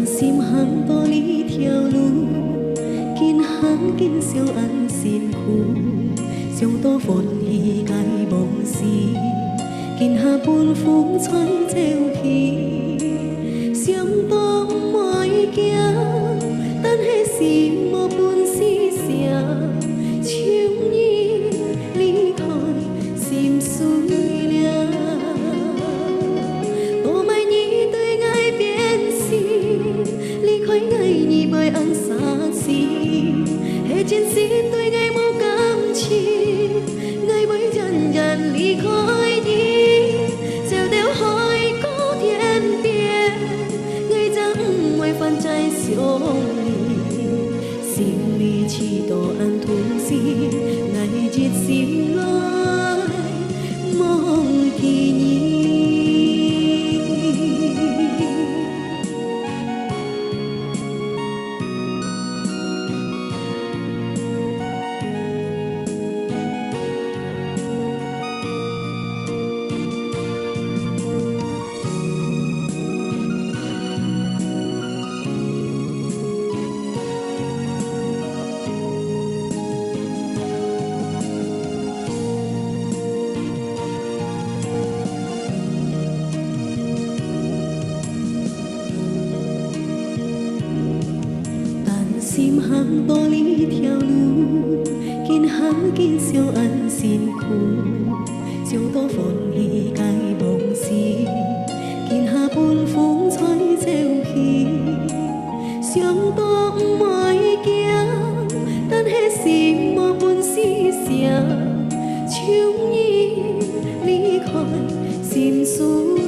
心行步呢条路，今行今相安辛苦，上多欢喜该忘事，今下半风吹朝去，上多莫惊，但迄是无本事成，像伊离开心碎了。 爱你袂红相思，迄真心对爱无感情，爱袂渐渐离开你，走到海角天边，爱才不会犯再想你，心里几多暗吞噬，爱一心来忘记你。 心行步呢条路，今行今相安辛苦，上多欢喜该忘事，今下半风吹朝去，上多莫惊，但迄是无本事成，像伊离开心碎。